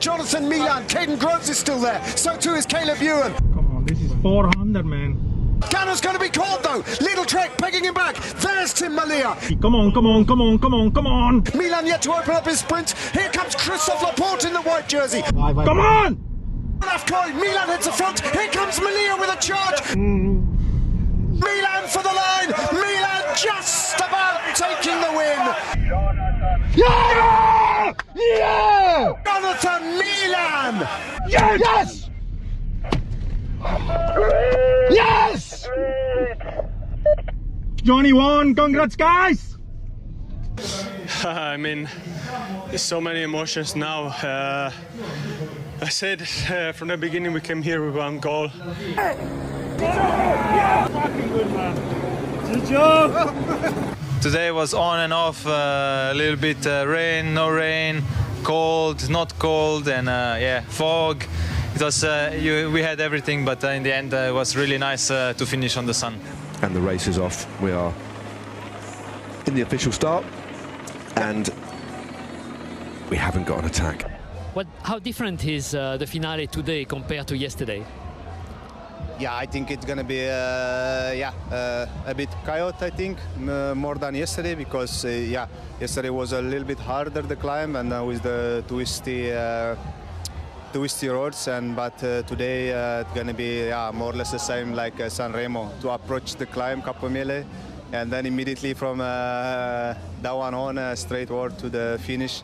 Jonathan Milan, Kaden Groves is still there, so too is Caleb Ewan. Come on, this is 400, man. Ganna's going to be caught though. Lidl-Trek pegging him back. There's Tim Merlier. Come on, come on, come on, come on, come on. Milan yet to open up his sprint. Here comes Christophe Laporte in the white jersey. Come on! Olav Kooij, Milan heads the front. Here comes Merlier with a charge. Milan for the line. Milan just about taking the win. Yeah! Yeah! Jonathan Milan. Yes! Yes! Johnny won, congrats guys! I mean, there's so many emotions now. I said from the beginning we came here with one goal. Yeah, fucking good man. Good job! Today was on and off, a little bit rain, no rain, cold, not cold, and yeah, fog. It was, we had everything, but in the end it was really nice to finish on the sun. And the race is off. We are in the official start, and we haven't got an attack. How different is the finale today compared to yesterday? Yeah, I think it's gonna be a bit chaotic. I think more than yesterday, because yeah, yesterday was a little bit harder the climb, and with the twisty roads, but today it's gonna be more or less the same like San Remo, to approach the climb Capo Mele, and then immediately from that one on straightward to the finish.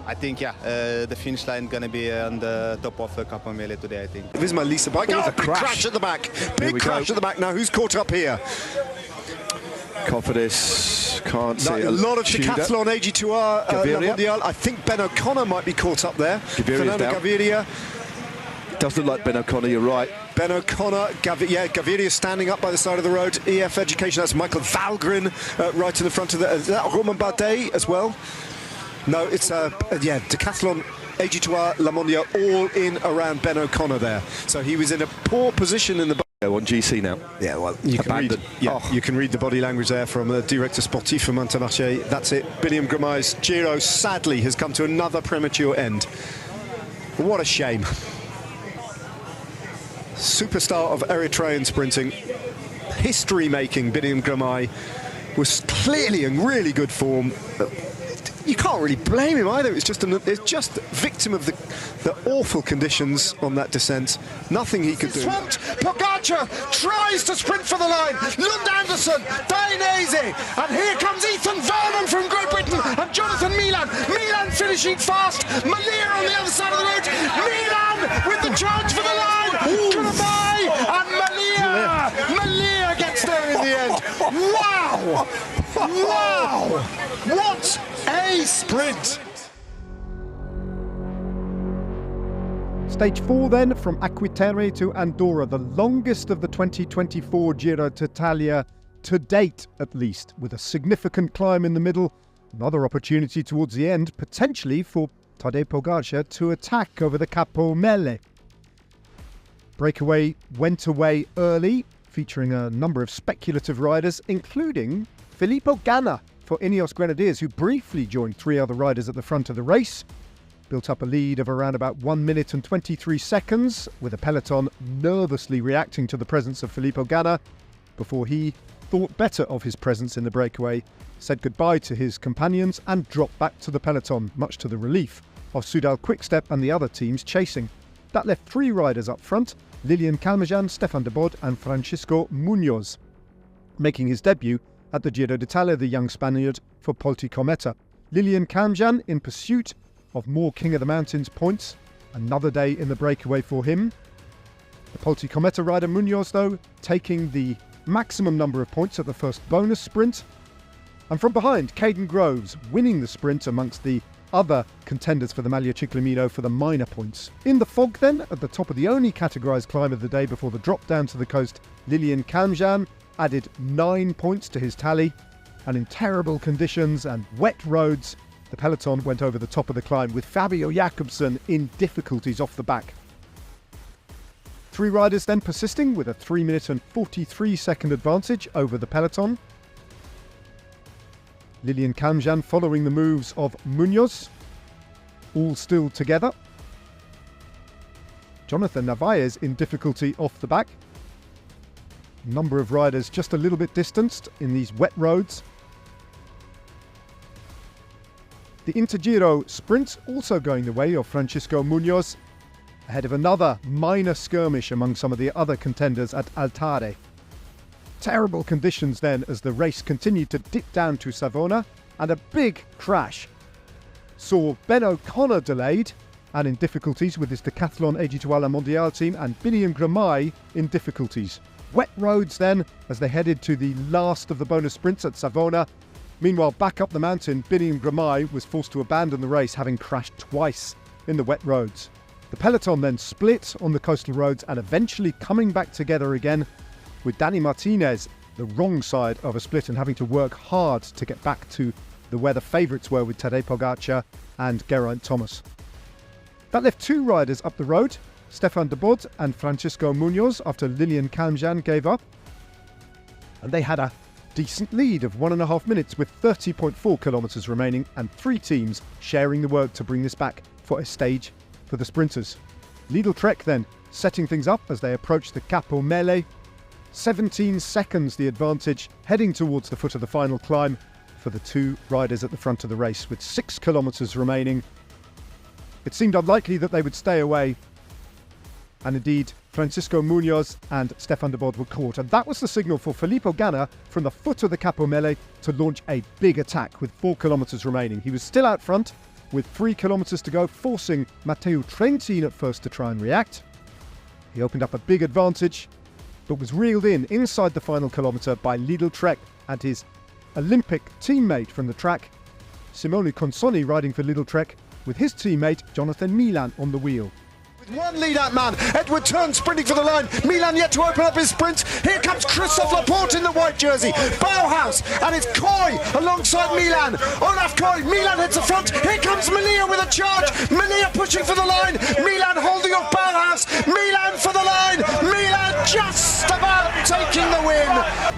I think, the finish line gonna be on the top of the Capo Mele today, I think. Visma Lisa bike. Oh, big crash at the back. Big crash at the back. Now who's caught up here? Cofidis, can't see a lot of decathlon AG2R Mondial. I think Ben O'Connor might be caught up there. Fernando Gaviria. Does look like Ben O'Connor, you're right. Ben O'Connor, Gaviria standing up by the side of the road. EF Education, that's Michael Valgren right in the front of the... Is that Romain Bardet as well? No, it's, decathlon AG2R La Mondiale all in around Ben O'Connor there. So he was in a poor position in the... On GC now. Yeah, well, you can read the body language there from the director sportif from Intermarché. That's it. Biniam Girmay's Giro sadly has come to another premature end. What a shame. Superstar of Eritrean sprinting, history-making Biniam Girmay was clearly in really good form. You can't really blame him either. It's just victim of the awful conditions on that descent. Nothing he could do. Swamped. Pogacar tries to sprint for the line. Lund Andersen, Dainese, and here comes Ethan Vernon from Great Britain and Jonathan Milan. Milan finishing fast. Merlier on the other side of the road. Milan with the charge for the line. Girmay and Merlier. Merlier gets there in the end. Wow! Wow! What a sprint! Stage 4 then, from Aquitaine to Andorra, the longest of the 2024 Giro d'Italia to date, at least, with a significant climb in the middle, another opportunity towards the end, potentially for Tadej Pogacar to attack over the Capo Mele. Breakaway went away early, featuring a number of speculative riders, including Filippo Ganna for INEOS Grenadiers, who briefly joined 3 other riders at the front of the race. Built up a lead of around about 1 minute and 23 seconds, with a peloton nervously reacting to the presence of Filippo Ganna before he thought better of his presence in the breakaway, said goodbye to his companions and dropped back to the peloton, much to the relief of Soudal Quick-Step and the other teams chasing. That left 3 riders up front, Lilian Calmejean, Stefan de Bod and Francisco Munoz, making his debut at the Giro d'Italia, the young Spaniard for Polti-Cometa. Lilian Calmejean in pursuit of more King of the Mountains points. Another day in the breakaway for him. The Polti-Cometa rider Munoz, though, taking the maximum number of points at the first bonus sprint. And from behind, Kaden Groves winning the sprint amongst the other contenders for the Maglia Ciclamino for the minor points. In the fog then, at the top of the only categorised climb of the day before the drop down to the coast, Lilian Calmejean added 9 points to his tally, and in terrible conditions and wet roads, the peloton went over the top of the climb with Fabio Jakobsen in difficulties off the back. 3 riders then persisting with a 3 minute and 43 second advantage over the peloton. Lilian Calmejean following the moves of Munoz, all still together. Jonathan Narvaez in difficulty off the back. Number of riders just a little bit distanced in these wet roads. The Intergiro sprint also going the way of Francisco Munoz, ahead of another minor skirmish among some of the other contenders at Altare. Terrible conditions then as the race continued to dip down to Savona, and a big crash saw Ben O'Connor delayed and in difficulties with his Decathlon Étoile Mondiale team, and Biniam Girmay in difficulties. Wet roads then as they headed to the last of the bonus sprints at Savona. Meanwhile, back up the mountain, Biniam Girmay was forced to abandon the race, having crashed twice in the wet roads. The peloton then split on the coastal roads and eventually coming back together again, with Dani Martinez the wrong side of a split and having to work hard to get back to where the favourites were with Tadej Pogacar and Geraint Thomas. That left two riders up the road, Stefan de Bod and Francisco Munoz, after Lilian Calmejane gave up. And they had a decent lead of 1.5 minutes with 30.4 kilometres remaining, and three teams sharing the work to bring this back for a stage for the sprinters. Lidl-Trek then setting things up as they approach the Capo Mele. 17 seconds the advantage, heading towards the foot of the final climb for the two riders at the front of the race with 6 kilometres remaining. It seemed unlikely that they would stay away, and indeed Francisco Munoz and Stefan de Bod were caught, and that was the signal for Filippo Ganna from the foot of the Capo Mele to launch a big attack with 4 kilometres remaining. He was still out front with 3 kilometres to go, forcing Matteo Trentin at first to try and react. He opened up a big advantage, but was reeled in inside the final kilometre by Lidl-Trek and his Olympic teammate from the track, Simone Consonni, riding for Lidl-Trek, with his teammate Jonathan Milan on the wheel. With one lead-out man, Edward Turn sprinting for the line. Milan yet to open up his sprint. Here comes Christophe Laporte in the white jersey. Bauhaus, and it's Kooij alongside Milan. Olav Kooij, Milan hits the front. Here comes Merlier with a charge. Merlier pushing for the line. Milan holding off Bauhaus. Milan for the line. Milan just about taking the win.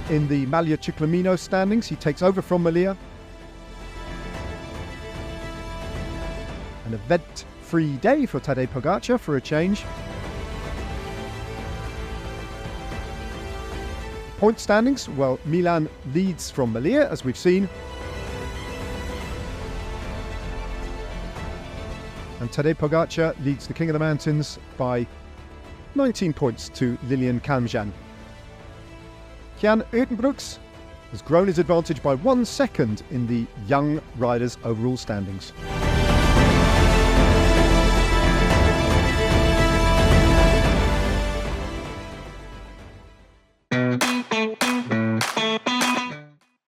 In the Maglia Ciclamino standings, he takes over from Merlier. An event-free day for Tadej Pogacar for a change. Point standings, well, Milan leads from Merlier, as we've seen. And Tadej Pogacar leads the King of the Mountains by 19 points to Lilian Calmejane. Kjan Uitenbroeks has grown his advantage by 1 second in the young riders' overall standings.